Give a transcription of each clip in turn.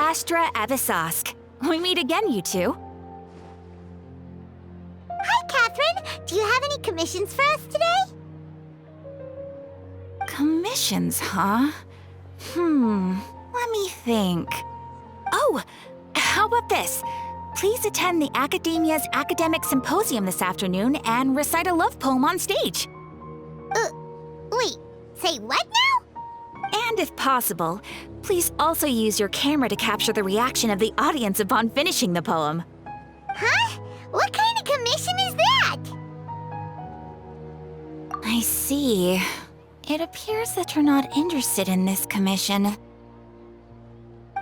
Astra Avisask. We meet again, you two. Hi, Catherine. Do you have any commissions for us today? Commissions, huh? Let me think. Oh, how about this? Please attend the Academia's Academic Symposium this afternoon and recite a love poem on stage. Wait, say what now? And if possible, please also use your camera to capture the reaction of the audience upon finishing the poem. Huh? What kind of commission is that? I see. It appears that you're not interested in this commission.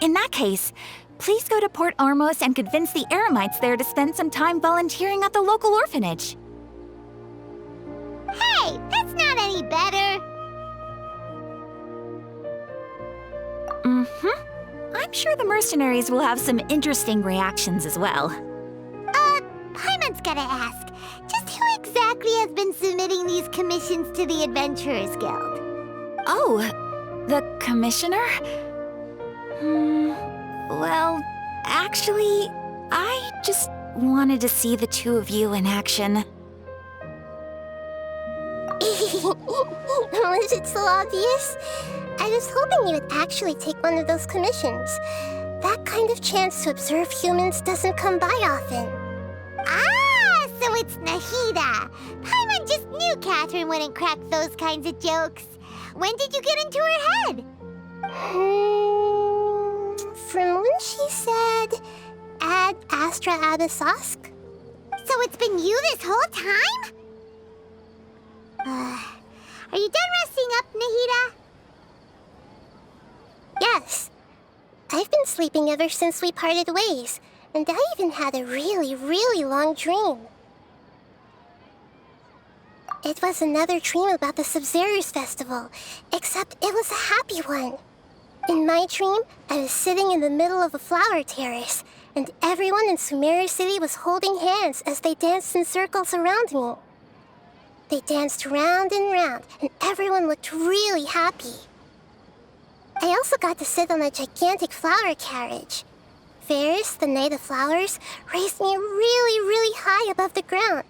In that case, please go to Port Ormos and convince the Eremites there to spend some time volunteering at the local orphanage. Hey, that's not any better. I'm sure the mercenaries will have some interesting reactions as well. Paimon's gotta ask, just who exactly has been submitting these commissions to the Adventurers Guild? Oh, the commissioner? Well, actually, I just wanted to see the two of you in action. Was it so obvious? I was hoping you would actually take one of those commissions. That kind of chance to observe humans doesn't come by often. Ah, so it's Nahida. Paimon just knew Catherine wouldn't crack those kinds of jokes. When did you get into her head? From when she said, Ad Astra Abisask? So it's been you this whole time? Are you done resting up, Nahida? Yes. I've been sleeping ever since we parted ways, and I even had a really, really long dream. It was another dream about the Sumeru festival, except it was a happy one. In my dream, I was sitting in the middle of a flower terrace, and everyone in Sumeru City was holding hands as they danced in circles around me. They danced round and round, and everyone looked really happy. I also got to sit on a gigantic flower carriage. Ferris, the Knight of Flowers, raised me really, really high above the ground,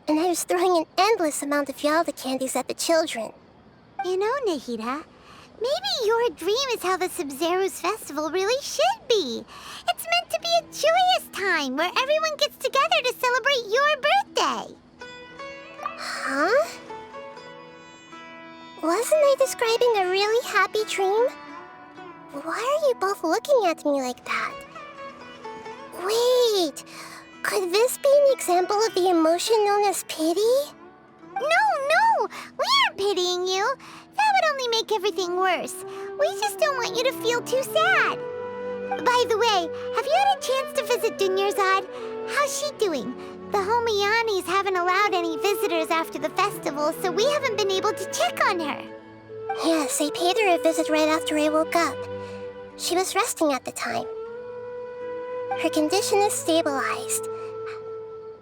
and I was throwing an endless amount of Yalda candies at the children. You know, Nahida, maybe your dream is how the Sumeru festival really should be. It's meant to be a joyous time where everyone gets together to celebrate your birthday. Huh? Wasn't I describing a really happy dream? Why are you both looking at me like that? Wait, could this be an example of the emotion known as pity? No, we aren't pitying you. That would only make everything worse. We just don't want you to feel too sad. By the way, have you had a chance to visit Dunyarzad? How's she doing? The Homiyanis haven't allowed any visitors after the festival, so we haven't been able to check on her. Yes, I paid her a visit right after I woke up. She was resting at the time. Her condition is stabilized.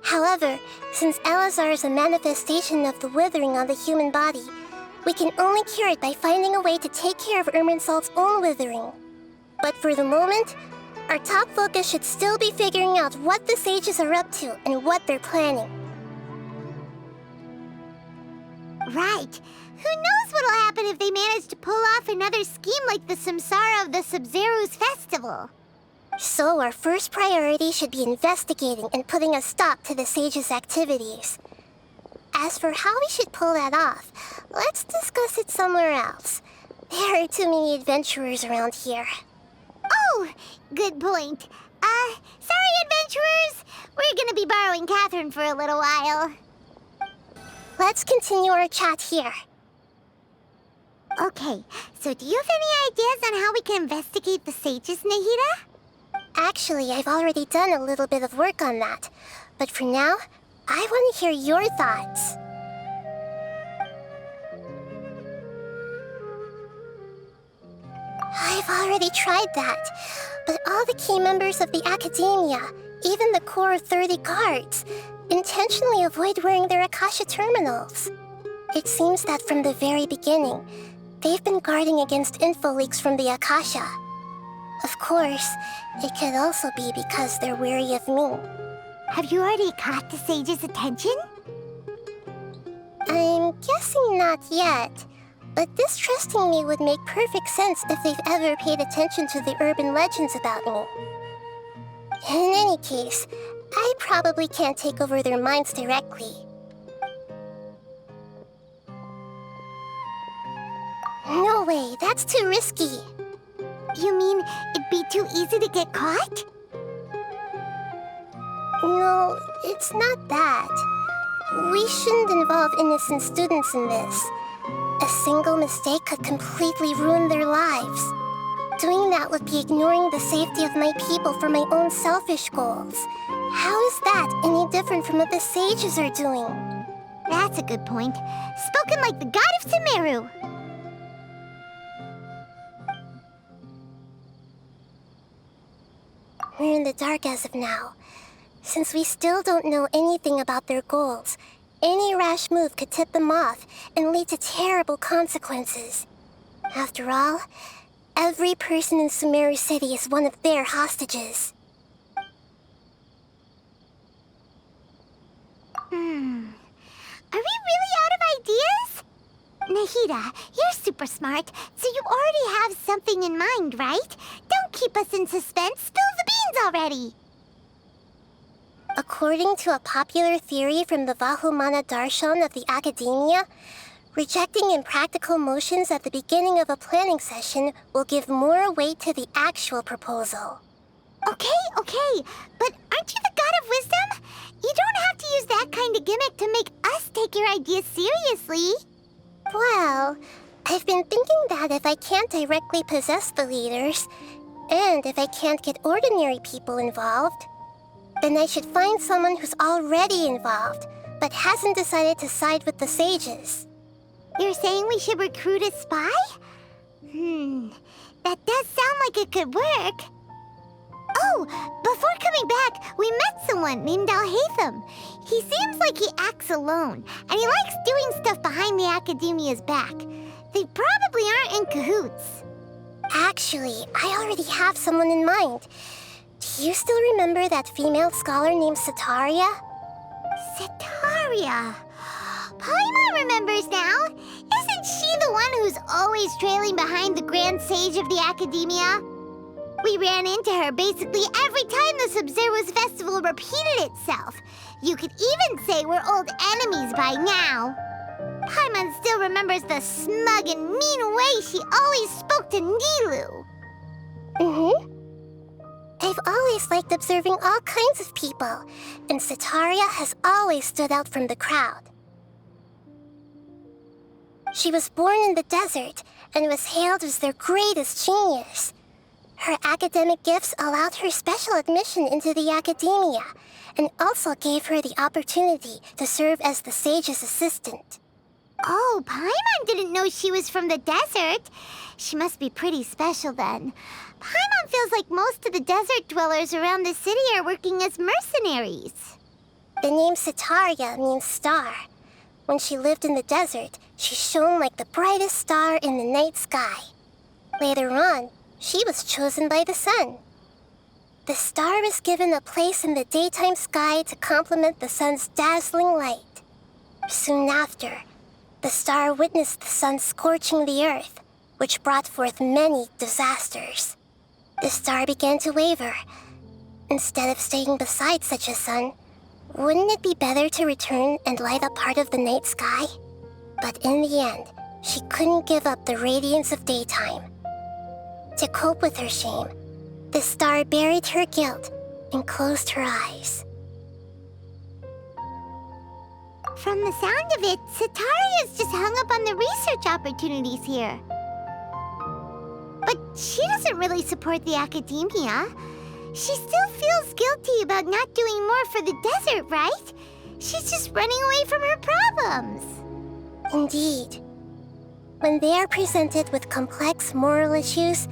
However, since Elazar is a manifestation of the withering on the human body, we can only cure it by finding a way to take care of Irminsol's own withering. But for the moment, our top focus should still be figuring out what the sages are up to and what they're planning. Right. Who knows what'll happen if they manage to pull off another scheme like the Samsara of the Sumeru festival? So our first priority should be investigating and putting a stop to the sages' activities. As for how we should pull that off, let's discuss it somewhere else. There are too many adventurers around here. Oh, good point. Sorry, adventurers. We're gonna be borrowing Catherine for a little while. Let's continue our chat here. Okay, so do you have any ideas on how we can investigate the sages, Nahida? Actually, I've already done a little bit of work on that. But for now, I want to hear your thoughts. I've already tried that, but all the key members of the Academia, even the core of 30 guards, intentionally avoid wearing their Akasha terminals. It seems that from the very beginning, they've been guarding against info leaks from the Akasha. Of course, it could also be because they're wary of me. Have you already caught the sage's attention? I'm guessing not yet, but distrusting me would make perfect sense if they've ever paid attention to the urban legends about me. In any case, I probably can't take over their minds directly. No way, that's too risky. You mean it'd be too easy to get caught? No, it's not that. We shouldn't involve innocent students in this. A single mistake could completely ruin their lives. Doing that would be ignoring the safety of my people for my own selfish goals. How is that any different from what the sages are doing? That's a good point. Spoken like the god of Sumeru. We're in the dark as of now. Since we still don't know anything about their goals, any rash move could tip them off and lead to terrible consequences. After all, every person in Sumeru City is one of their hostages. Are we really out of ideas? Nahida, you're super smart, so you already have something in mind, right? Don't keep us in suspense. Spill the beans already. According to a popular theory from the Vahumana Darshan of the Academia, rejecting impractical motions at the beginning of a planning session will give more weight to the actual proposal. Okay, but aren't you the god of wisdom? You don't have to use that kind of gimmick to make us take your ideas seriously. Well, I've been thinking that if I can't directly possess the leaders, and if I can't get ordinary people involved, then I should find someone who's already involved, but hasn't decided to side with the sages. You're saying we should recruit a spy? That does sound like it could work. Oh, before coming back, we met someone named Alhaitham. He seems like he acts alone, and he likes doing stuff behind the Academia's back. They probably aren't in cahoots. Actually, I already have someone in mind. Do you still remember that female scholar named Sataria? Sataria. Paimon remembers now. Isn't she the one who's always trailing behind the Grand Sage of the Academia? We ran into her basically every time the Sub-Zero's festival repeated itself. You could even say we're old enemies by now. Paimon still remembers the smug and mean way she always spoke to Nilu. I've always liked observing all kinds of people, and Sataria has always stood out from the crowd. She was born in the desert and was hailed as their greatest genius. Her academic gifts allowed her special admission into the Academia, and also gave her the opportunity to serve as the sage's assistant. Oh, Paimon didn't know she was from the desert. She must be pretty special then. Paimon feels like most of the desert dwellers around the city are working as mercenaries. The name Sataria means star. When she lived in the desert, she shone like the brightest star in the night sky. Later on, she was chosen by the sun. The star was given a place in the daytime sky to complement the sun's dazzling light. Soon after, the star witnessed the sun scorching the earth, which brought forth many disasters. The star began to waver. Instead of staying beside such a sun, wouldn't it be better to return and light up part of the night sky? But in the end, she couldn't give up the radiance of daytime. To cope with her shame, the star buried her guilt and closed her eyes. From the sound of it, Sataria's just hung up on the research opportunities here. But she doesn't really support the Academia. She still feels guilty about not doing more for the desert, right? She's just running away from her problems. Indeed. When they are presented with complex moral issues,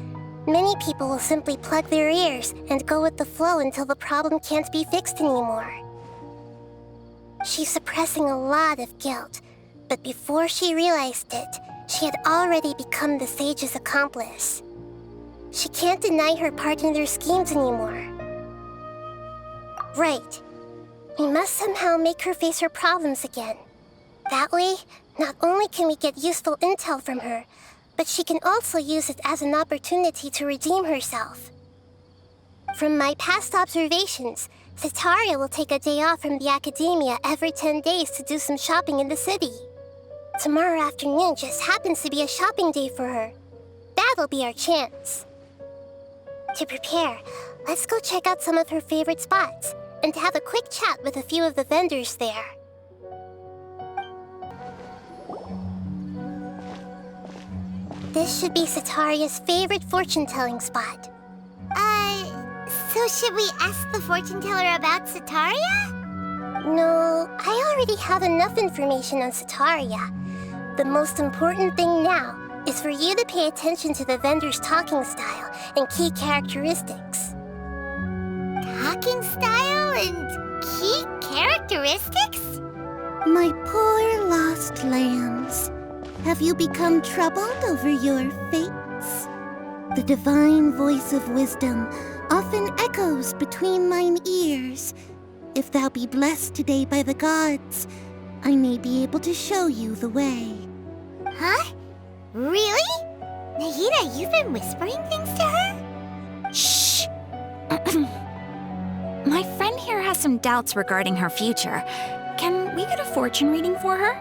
many people will simply plug their ears and go with the flow until the problem can't be fixed anymore. She's suppressing a lot of guilt, but before she realized it, she had already become the sage's accomplice. She can't deny her part in their schemes anymore. Right. We must somehow make her face her problems again. That way, not only can we get useful intel from her, but she can also use it as an opportunity to redeem herself. From my past observations, Cetaria will take a day off from the academia every 10 days to do some shopping in the city. Tomorrow afternoon just happens to be a shopping day for her. That'll be our chance. To prepare, let's go check out some of her favorite spots and have a quick chat with a few of the vendors there. This should be Cetaria's favorite fortune-telling spot. So should we ask the fortune teller about Cetaria? No, I already have enough information on Cetaria. The most important thing now is for you to pay attention to the vendor's talking style and key characteristics. Talking style and key characteristics? My poor lost lambs, have you become troubled over your fates? The divine voice of wisdom often echoes between mine ears. If thou be blessed today by the gods, I may be able to show you the way. Huh? Really? Nahida, you've been whispering things to her? Shh! My friend here has some doubts regarding her future. Can we get a fortune reading for her?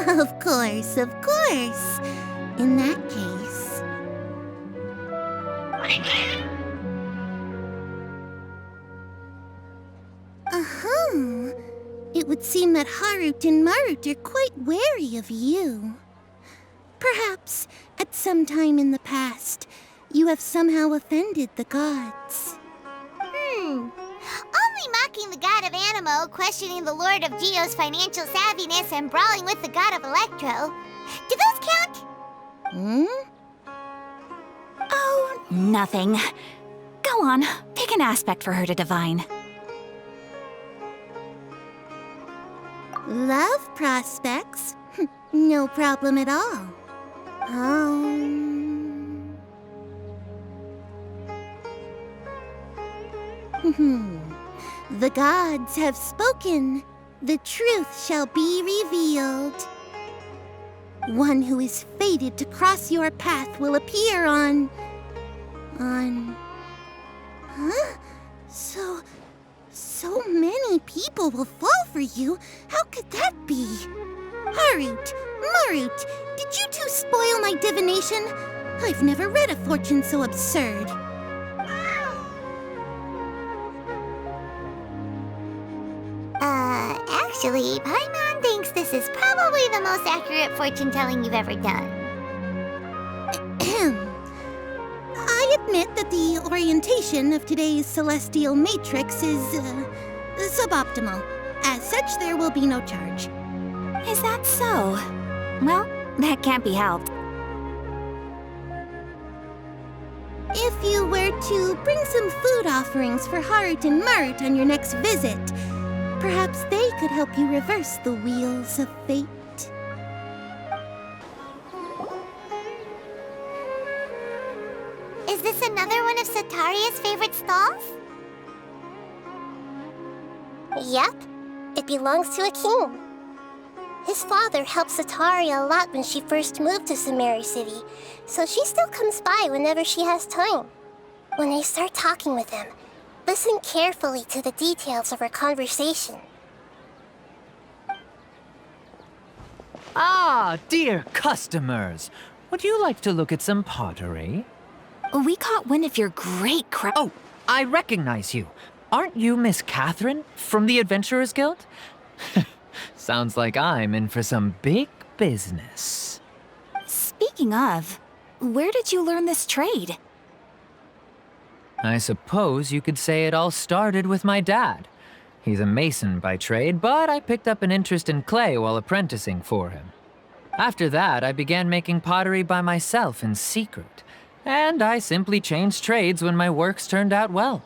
Of course, of course. In that case... It would seem that Harut and Marut are quite wary of you. Perhaps, at some time in the past, you have somehow offended the gods. Only mocking the god of Animo, questioning the lord of Geo's financial savviness, and brawling with the god of Electro. Do those count? Oh, nothing. Go on, pick an aspect for her to divine. Love prospects? No problem at all. The gods have spoken. The truth shall be revealed. One who is fated to cross your path will appear on... Huh? So many people will fall for you. How could that be? Harut, Marut, did you two spoil my divination? I've never read a fortune so absurd. Actually, Paimon thinks this is probably the most accurate fortune-telling you've ever done. I admit that the orientation of today's celestial matrix is, suboptimal. As such, there will be no charge. Is that so? Well, that can't be helped. If you were to bring some food offerings for Harut and Marut on your next visit, perhaps they could help you reverse the wheels of fate. Is this another one of Cetaria's favorite stalls? Yep, it belongs to a king. His father helped Cetaria a lot when she first moved to Sumeru City, so she still comes by whenever she has time. When I start talking with him, listen carefully to the details of our conversation. Ah, dear customers! Would you like to look at some pottery? We caught wind of your great Oh, I recognize you. Aren't you Miss Catherine from the Adventurers Guild? Sounds like I'm in for some big business. Speaking of, where did you learn this trade? I suppose you could say it all started with my dad. He's a mason by trade, but I picked up an interest in clay while apprenticing for him. After that, I began making pottery by myself in secret, and I simply changed trades when my works turned out well.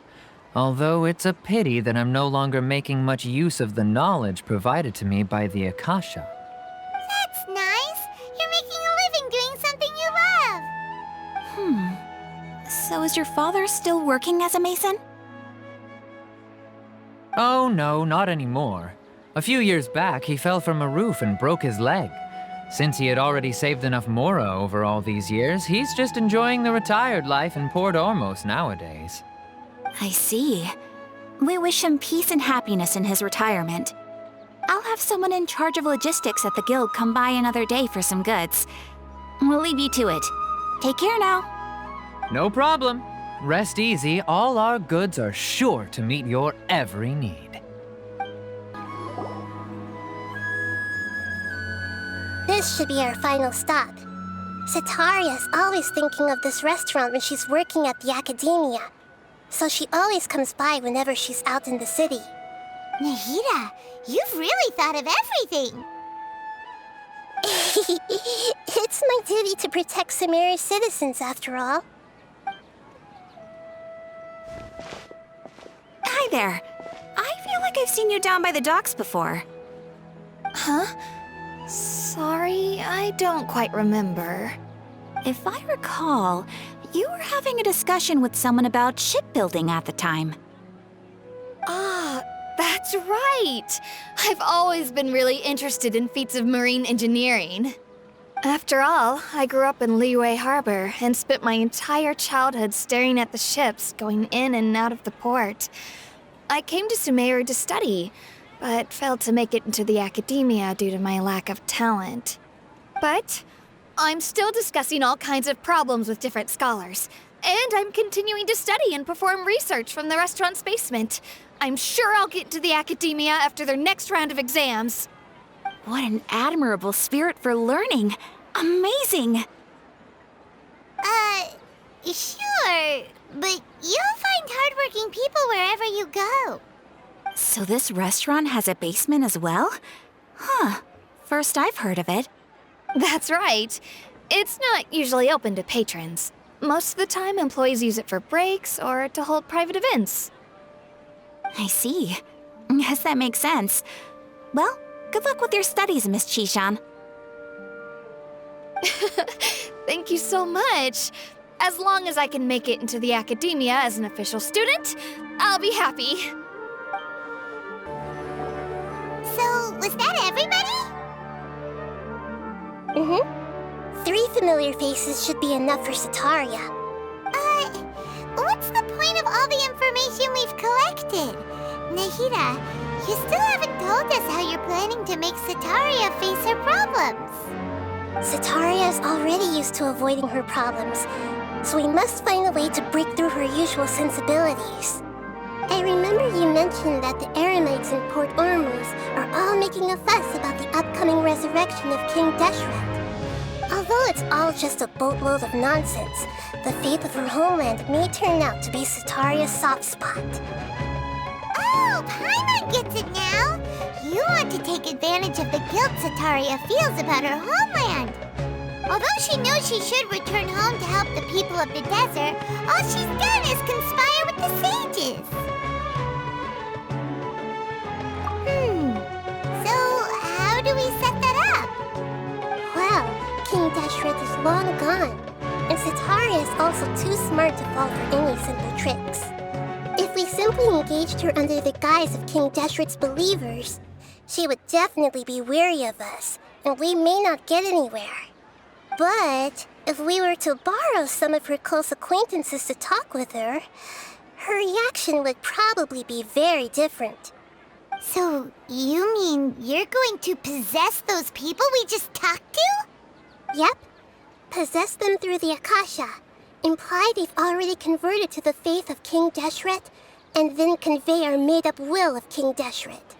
Although it's a pity that I'm no longer making much use of the knowledge provided to me by the Akasha. That's nice. You're making a living doing So is your father still working as a mason? Oh no, not anymore. A few years back, he fell from a roof and broke his leg. Since he had already saved enough mora over all these years, he's just enjoying the retired life in Port Ormos nowadays. I see. We wish him peace and happiness in his retirement. I'll have someone in charge of logistics at the guild come by another day for some goods. We'll leave you to it. Take care now. No problem. Rest easy, all our goods are sure to meet your every need. This should be our final stop. Sataria's always thinking of this restaurant when she's working at the academia, so she always comes by whenever she's out in the city. Nahida, you've really thought of everything! It's my duty to protect Sumeru's citizens, after all. Hi there. I feel like I've seen you down by the docks before. Huh? Sorry, I don't quite remember. If I recall, you were having a discussion with someone about shipbuilding at the time. Ah, that's right! I've always been really interested in feats of marine engineering. After all, I grew up in Liyue Harbor and spent my entire childhood staring at the ships going in and out of the port. I came to Sumeru to study, but failed to make it into the academia due to my lack of talent. But I'm still discussing all kinds of problems with different scholars, and I'm continuing to study and perform research from the restaurant's basement. I'm sure I'll get into the academia after their next round of exams. What an admirable spirit for learning. Amazing! Sure, but you'll find hardworking people wherever you go. So this restaurant has a basement as well? Huh. First I've heard of it. That's right. It's not usually open to patrons. Most of the time, employees use it for breaks or to hold private events. I see. Yes, that makes sense. Well, good luck with your studies, Miss Chishan. Thank you so much. As long as I can make it into the academia as an official student, I'll be happy. So, was that everybody? Mm-hmm. 3 familiar faces should be enough for Sataria. What's the point of all the information we've collected? Nahida, you still haven't told us how you're planning to make Sataria face her problems. Sataria is already used to avoiding her problems, so we must find a way to break through her usual sensibilities. I remember you mentioned that the Eremites in Port Ormuz are all making a fuss about the upcoming resurrection of King Deshret. Although it's all just a boatload of nonsense, the fate of her homeland may turn out to be Sataria's soft spot. Oh, Paimon gets it now! You want to take advantage of the guilt Sataria feels about her homeland. Although she knows she should return home to help the people of the desert, all she's done is conspire with the sages. So how do we set that up? Well, King Deshret is long gone, and Sataria is also too smart to fall for any simple tricks. If we simply engaged her under the guise of King Deshret's believers, she would definitely be wary of us, and we may not get anywhere. But if we were to borrow some of her close acquaintances to talk with her, her reaction would probably be very different. So you mean you're going to possess those people we just talked to? Yep. Possess them through the Akasha. Imply they've already converted to the faith of King Deshret, and then convey our made-up will of King Deshret.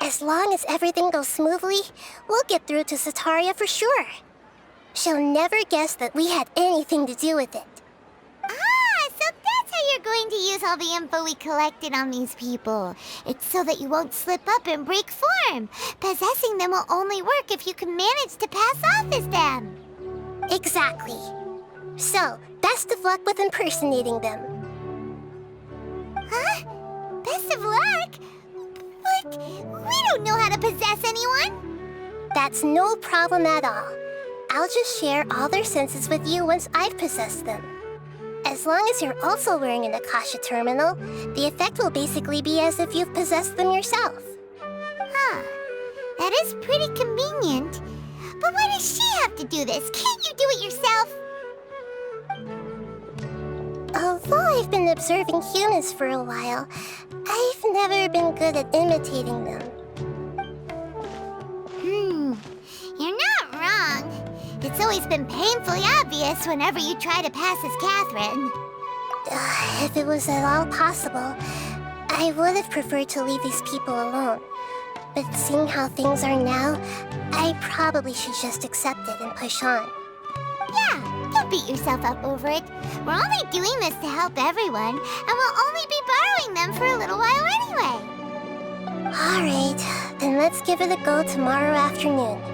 As long as everything goes smoothly, we'll get through to Sataria for sure. She'll never guess that we had anything to do with it. Ah, so that's how you're going to use all the info we collected on these people. It's so that you won't slip up and break form. Possessing them will only work if you can manage to pass off as them. Exactly. So, best of luck with impersonating them. Huh? Best of luck? But we don't know how to possess anyone. That's no problem at all. I'll just share all their senses with you once I've possessed them. As long as you're also wearing an Akasha terminal, the effect will basically be as if you've possessed them yourself. Huh. That is pretty convenient. But why does she have to do this? Can't you do it yourself? Although I've been observing humans for a while, I've never been good at imitating them. You're not wrong. It's always been painfully obvious whenever you try to pass as Catherine. If it was at all possible, I would have preferred to leave these people alone. But seeing how things are now, I probably should just accept it and push on. Yeah, don't beat yourself up over it. We're only doing this to help everyone, and we'll only be borrowing them for a little while anyway. Alright, then let's give it a go tomorrow afternoon.